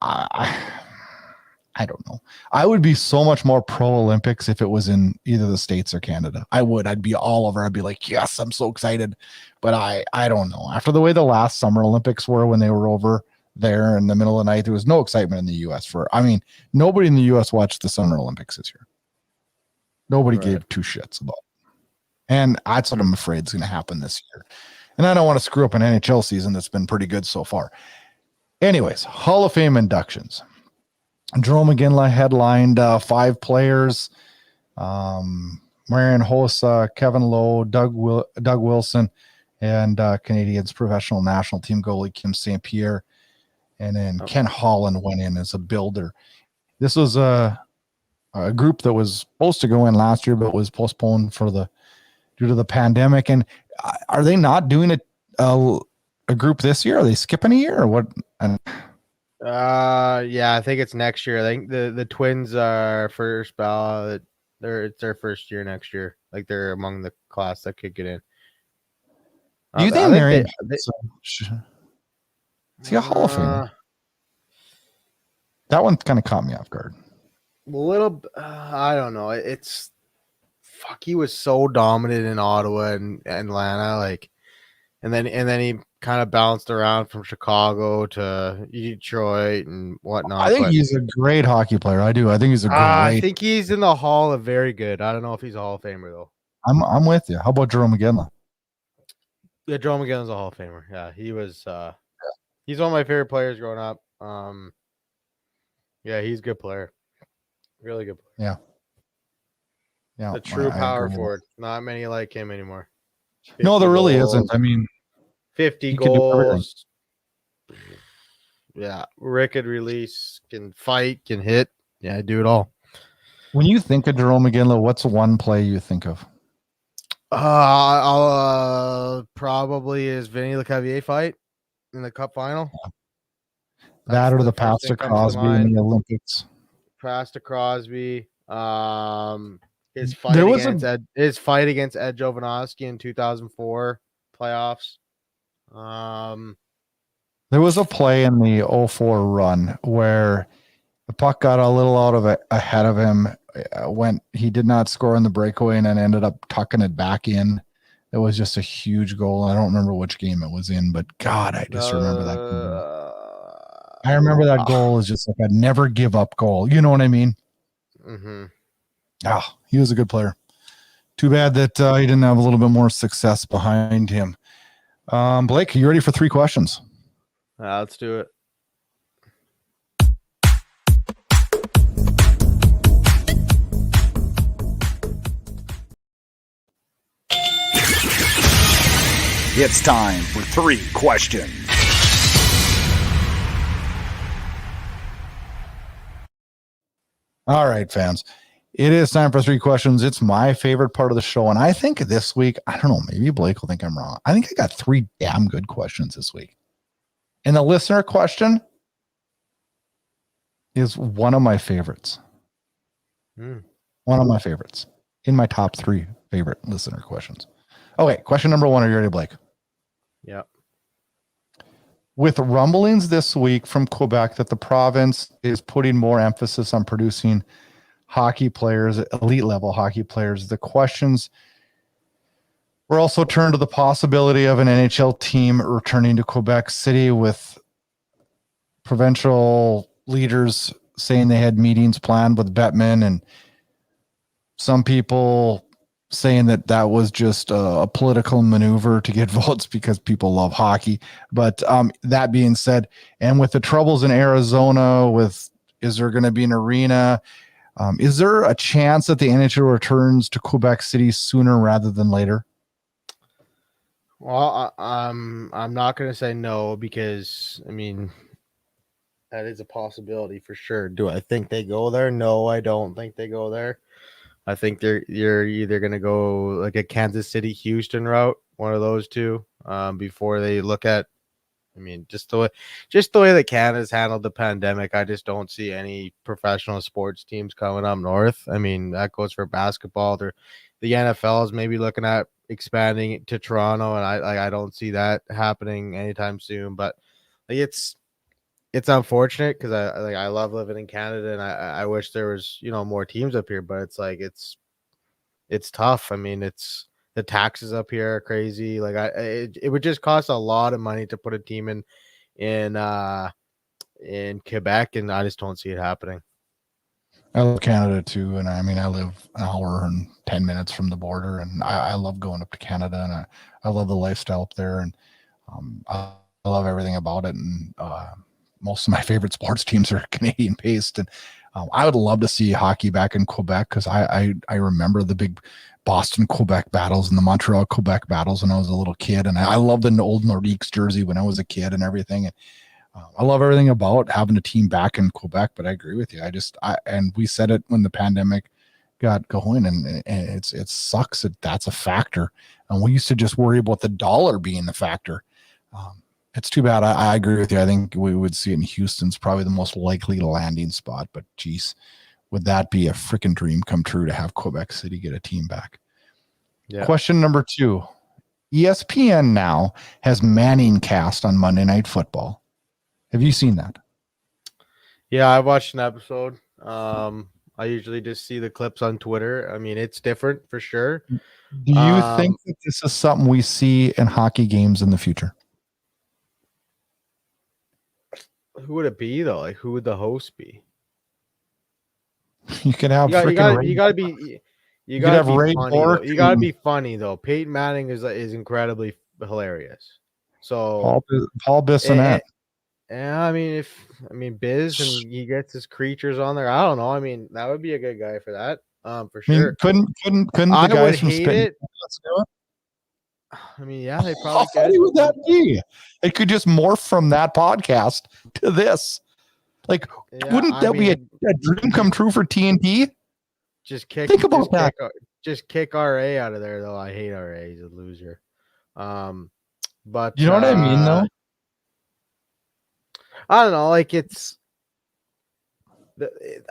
I don't know. I would be so much more pro Olympics if it was in either the States or Canada. I would. I'd be all over. I'd be like, yes, I'm so excited. But I don't know. After the way the last Summer Olympics were when they were over there in the middle of the night, there was no excitement in the U.S. Nobody in the U.S. watched the Summer Olympics this year. Nobody gave 2 shits about it. And that's what I'm afraid is going to happen this year. And I don't want to screw up an NHL season that's been pretty good so far. Anyways, Hall of Fame inductions. Jerome McGinley headlined 5 players. Marian Hossa, Kevin Lowe, Doug Wilson, and Canadians professional national team goalie Kim St. Pierre. And then Ken Holland went in as a builder. This was a group that was supposed to go in last year, but was postponed due to the pandemic. And are they not doing a group this year? Are they skipping a year or what? Yeah, I think it's next year. I think the Twins are first ballot. It's their first year next year. Like they're among the class that could get in. Do you think they're in? See a Hall of Fame. That one kind of caught me off guard. A little. I don't know. It's he was so dominant in Ottawa and Atlanta, and then he kind of bounced around from Chicago to Detroit and whatnot. I think he's a great hockey player. I do. I think he's a great. I think he's in the Hall of Very Good. I don't know if he's a Hall of Famer though. I'm with you. How about Jerome McGinley? Yeah, Jerome McGinley's a Hall of Famer. Yeah, he was. He's one of my favorite players growing up. Yeah, he's a good player. Really good player. Yeah. The true power forward. Not many like him anymore. No, there really isn't. I mean, 50 goals. Yeah, Rick release, can fight, can hit. Yeah, do it all. When you think of Jerome McGinley, what's one play you think of? Probably is Vinny Lecavalier fight in the Cup final. That or the pass to Crosby in the Olympics. Pass to Crosby. His fight against Ed Jovanovski in 2004 playoffs. There was a play in the 04 run where the puck got a little out of it ahead of him when he did not score in the breakaway and then ended up tucking it back in. It was just a huge goal. I don't remember which game it was in, but God, I just remember that goal. I remember that goal is just like a never give up goal. You know what I mean? Mm-hmm. He was a good player. Too bad that he didn't have a little bit more success behind him. Blake, are you ready for 3 questions? Let's do it. It's time for 3 questions. All right, fans. It is time for 3 questions. It's my favorite part of the show. And I think this week, I don't know, maybe Blake will think I'm wrong. I think I got 3 damn good questions this week. And the listener question is one of my favorites. One of my favorites. In my top 3 favorite listener questions. Okay, question number 1. Are you ready, Blake? Yep. with rumblings this week from Quebec that the province is putting more emphasis on producing hockey players, elite level hockey players, the questions were also turned to the possibility of an NHL team returning to Quebec City, with provincial leaders saying they had meetings planned with Bettman, and some people saying that that was just a political maneuver to get votes because people love hockey. But that being said, and with the troubles in Arizona, is there going to be an arena? Is there a chance that the NHL returns to Quebec City sooner rather than later? Well, I'm not going to say no, because I mean, that is a possibility for sure. Do I think they go there? No, I don't think they go there. I think you're either going to go like a Kansas City, Houston route, one of those two, before they look at. I mean, just the way that Canada's handled the pandemic, I just don't see any professional sports teams coming up north. I mean, that goes for basketball. The NFL is maybe looking at expanding to Toronto, and I don't see that happening anytime soon. But like, it's unfortunate, because I love living in Canada, and I wish there was more teams up here, but it's like it's tough. I mean, the taxes up here are crazy. Like it would just cost a lot of money to put a team in Quebec, and I just don't see it happening. I love Canada too, and I mean, I live an hour and 10 minutes from the border, and I love going up to Canada, and I love the lifestyle up there, and I love everything about it. And most of my favorite sports teams are Canadian based, and I would love to see hockey back in Quebec, because I remember the big Boston Quebec battles and the Montreal Quebec battles when I was a little kid, and I loved the old Nordiques jersey when I was a kid and everything. And I love everything about having a team back in Quebec. But I agree with you. And we said it when the pandemic got going, and it sucks that that's a factor. And we used to just worry about the dollar being the factor. It's too bad. I agree with you. I think we would see it in Houston's probably the most likely landing spot. But geez, would that be a freaking dream come true to have Quebec City get a team back? Yeah. Question number 2. ESPN now has Manning cast on Monday Night Football. Have you seen that? Yeah, I watched an episode. I usually just see the clips on Twitter. I mean, it's different for sure. Do you think that this is something we see in hockey games in the future? Who would it be though? Like, who would the host be? You could have you gotta be funny. You gotta be funny though. Peyton Manning is incredibly hilarious. So Paul Bissonnette. Yeah, I mean Biz, and he gets his creatures on there. I don't know. I mean, that would be a good guy for that. For sure. Couldn't the guys from Spitting Let's do it? I mean, yeah, they probably could. How funny would that be? It could just morph from that podcast to this. Like, wouldn't that be a dream come true for TNT? Think about that. Just kick RA out of there, though. I hate RA. He's a loser. But you know what I mean, though? I don't know. Like,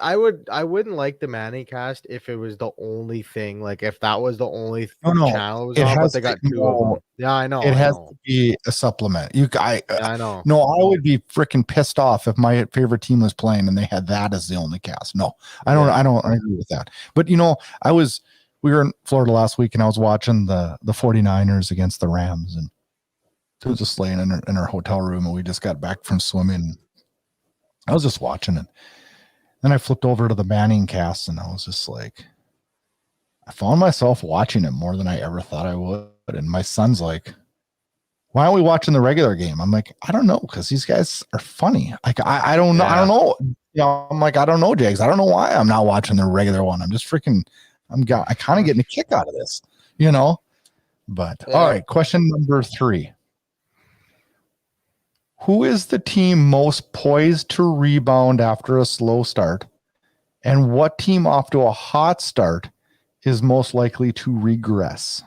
I wouldn't like the Manning cast if it was the only thing. Like, if that was the only channel it was on, but they got 2 of them. Yeah, I know. It has to be a supplement. I know. No, I would be freaking pissed off if my favorite team was playing and they had that as the only cast. No, I don't agree with that. But we were in Florida last week, and I was watching the 49ers against the Rams, and it was just laying in our hotel room, and we just got back from swimming. I was just watching it. Then I flipped over to the Manning cast, and I was just like, I found myself watching it more than I ever thought I would. And my son's like, why aren't we watching the regular game? I'm like, I don't know, because these guys are funny. Like, I don't know. I don't know. I'm like, I don't know, Jags. I don't know why I'm not watching the regular one. I'm just freaking, I kind of getting a kick out of this, But all right, question number 3. Who is the team most poised to rebound after a slow start? And what team off to a hot start is most likely to regress?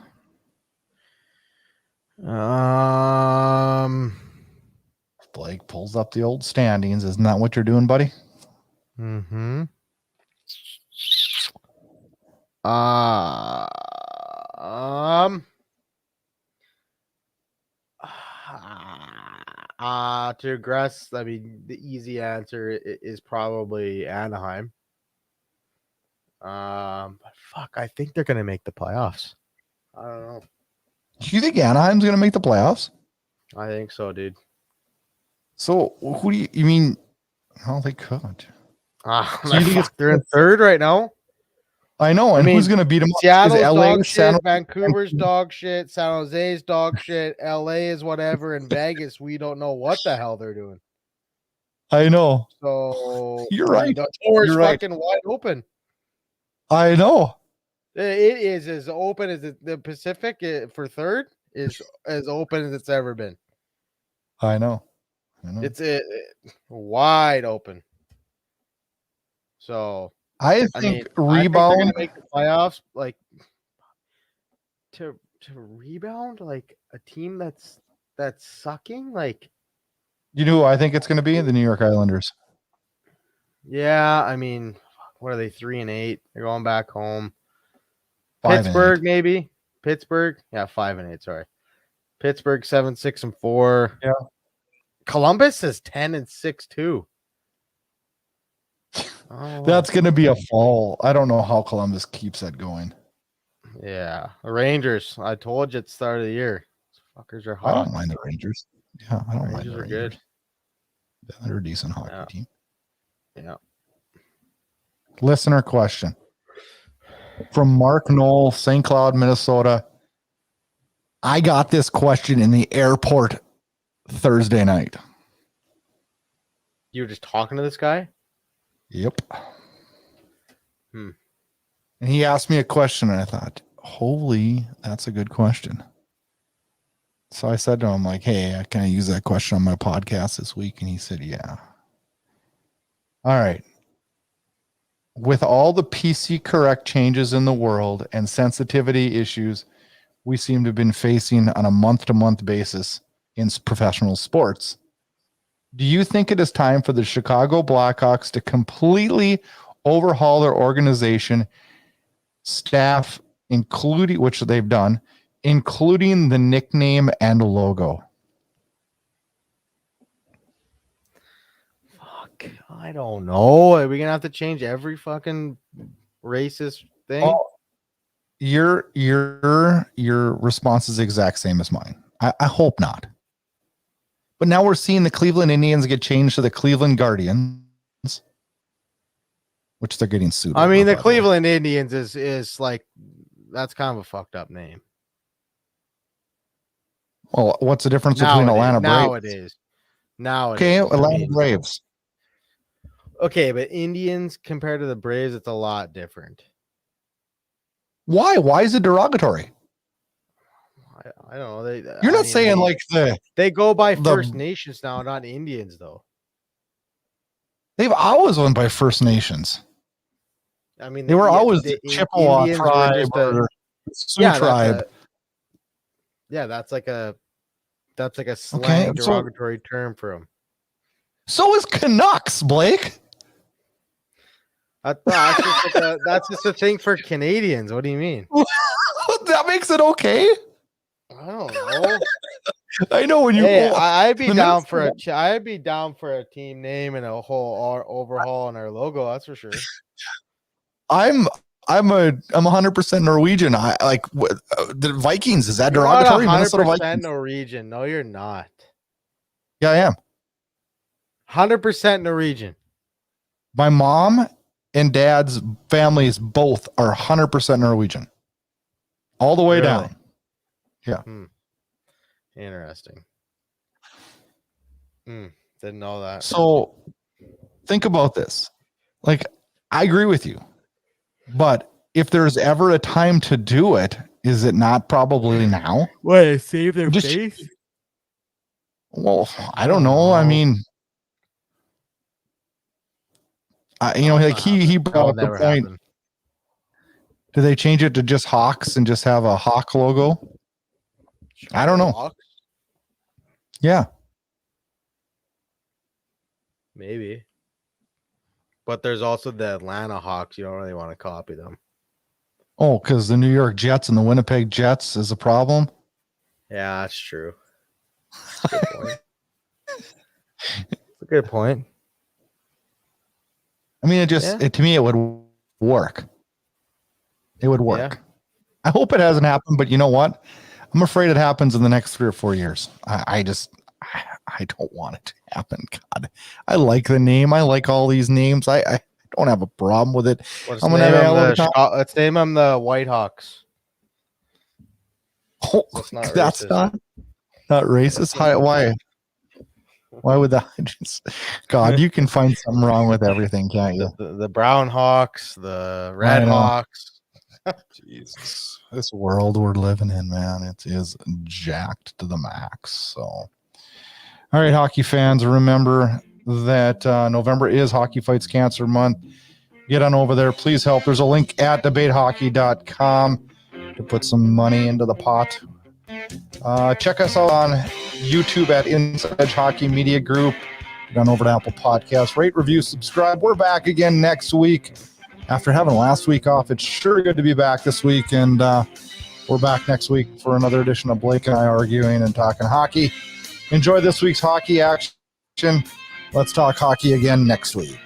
Blake pulls up the old standings. Isn't that what you're doing, buddy? Mm-hmm. not to regress, I mean, the easy answer is probably Anaheim. But fuck, I think they're gonna make the playoffs. I don't know. Do you think Anaheim's going to make the playoffs? I think so, dude. So who do you mean? Oh, they could. So you think they're in third right now? I know. And who's going to beat them? Seattle's dog shit, Vancouver's dog shit, San Jose's dog shit, LA is whatever, and Vegas, we don't know what the hell they're doing. I know. So you're right. The door's fucking wide open. I know. It is as open as the Pacific for third is as open as it's ever been. I know. It's wide open. So I think rebound. I think they're gonna make the playoffs. Like to rebound, like a team that's sucking. Like you know, who I think it's going to be the New York Islanders. Yeah, I mean, what are they? 3-8. They're going back home. 5-8. Pittsburgh, maybe. Pittsburgh, yeah, 5-8. Sorry, Pittsburgh 7-6-4. Yeah. Columbus is 10-6 too. Oh, that's going to be a fall. I don't know how Columbus keeps that going. Yeah, the Rangers. I told you at the start of the year. These fuckers are hot. I don't mind the Rangers. Yeah, I don't mind the Rangers. Good. Yeah, they're a decent hockey team. Yeah. Listener question from Mark Knoll, St. Cloud, Minnesota. I got this question in the airport Thursday night. You were just talking to this guy? Yep. And he asked me a question, and I thought, holy, that's a good question. So I said to him, like, hey, can I use that question on my podcast this week? And he said, yeah. All right. With all the PC correct changes in the world and sensitivity issues we seem to have been facing on a month-to-month basis in professional sports, do you think it is time for the Chicago Blackhawks to completely overhaul their organization, staff, including, which they've done, including the nickname and logo? Fuck, I don't know. Are we gonna have to change every fucking racist thing? Oh, your response is the exact same as mine. I hope not. But now we're seeing the Cleveland Indians get changed to the Cleveland Guardians, which they're getting sued. I mean, the Cleveland Indians is like, that's kind of a fucked up name. Well, what's the difference between Atlanta Braves? Nowadays. Okay, Atlanta Braves. Okay, but Indians compared to the Braves, it's a lot different. Why? Why is it derogatory? I don't know. You're not saying like they go by First Nations now, not Indians though. They've always went by First Nations. I mean, they were always the Chippewa tribe or Sioux tribe. That's like a slang derogatory term for them. So is Canucks, Blake. That's just a thing for Canadians. What do you mean? That makes it okay. I don't know. I know when you. I'd be down for a team name and a whole overhaul on our logo. That's for sure. I'm 100% Norwegian. I like the Vikings. Is that derogatory? You're not 100% Norwegian. No, you're not. Yeah, I am. 100% Norwegian. My mom and dad's families both are 100% Norwegian. All the way down. Yeah. Interesting. Didn't know that. So think about this. Like, I agree with you. But if there's ever a time to do it, is it not probably now? What, save their face? Well, I don't know. I mean, like he brought up the point. Happen. Do they change it to just Hawks and just have a Hawk logo? I don't know. Hawks? Yeah. Maybe. But there's also the Atlanta Hawks. You don't really want to copy them. Oh, because the New York Jets and the Winnipeg Jets is a problem? Yeah, that's true. That's a good point. That's a good point. I mean, to me, it would work. It would work. Yeah. I hope it hasn't happened, but you know what? I'm afraid it happens in the next 3 or 4 years. I don't want it to happen. God, I like the name. I like all these names. I don't have a problem with it. Let's name them the Whitehawks. Oh, that's not racist. Why would that? God, you can find something wrong with everything, can't you? The Brown Hawks, the Red Hawks. Jesus, this world we're living in, man, it is jacked to the max. So, all right, hockey fans, remember that November is Hockey Fights Cancer Month. Get on over there. Please help. There's a link at debatehockey.com to put some money into the pot. Check us out on YouTube at Inside Edge Hockey Media Group. Get on over to Apple Podcasts. Rate, review, subscribe. We're back again next week. After having last week off, it's sure good to be back this week. And we're back next week for another edition of Blake and I arguing and talking hockey. Enjoy this week's hockey action. Let's talk hockey again next week.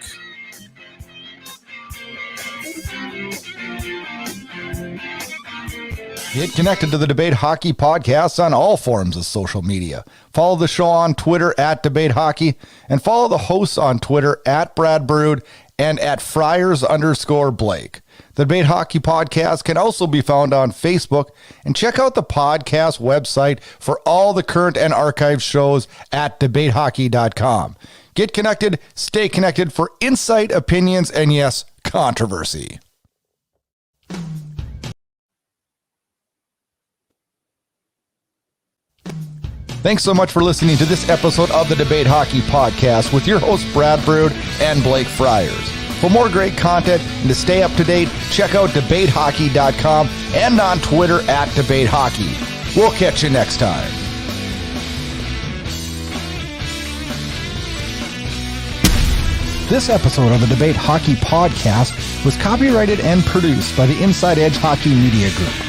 Get connected to the Debate Hockey Podcast on all forms of social media. Follow the show on Twitter at Debate Hockey and follow the hosts on Twitter at Brad Burud and at Friars_Blake. The Debate Hockey Podcast can also be found on Facebook, and check out the podcast website for all the current and archived shows at debatehockey.com. Get connected, stay connected for insight, opinions, and yes, controversy. Thanks so much for listening to this episode of the Debate Hockey Podcast with your hosts Brad Burud and Blake Friars. For more great content and to stay up to date, check out debatehockey.com and on Twitter at debatehockey. We'll catch you next time. This episode of the Debate Hockey Podcast was copyrighted and produced by the Inside Edge Hockey Media Group.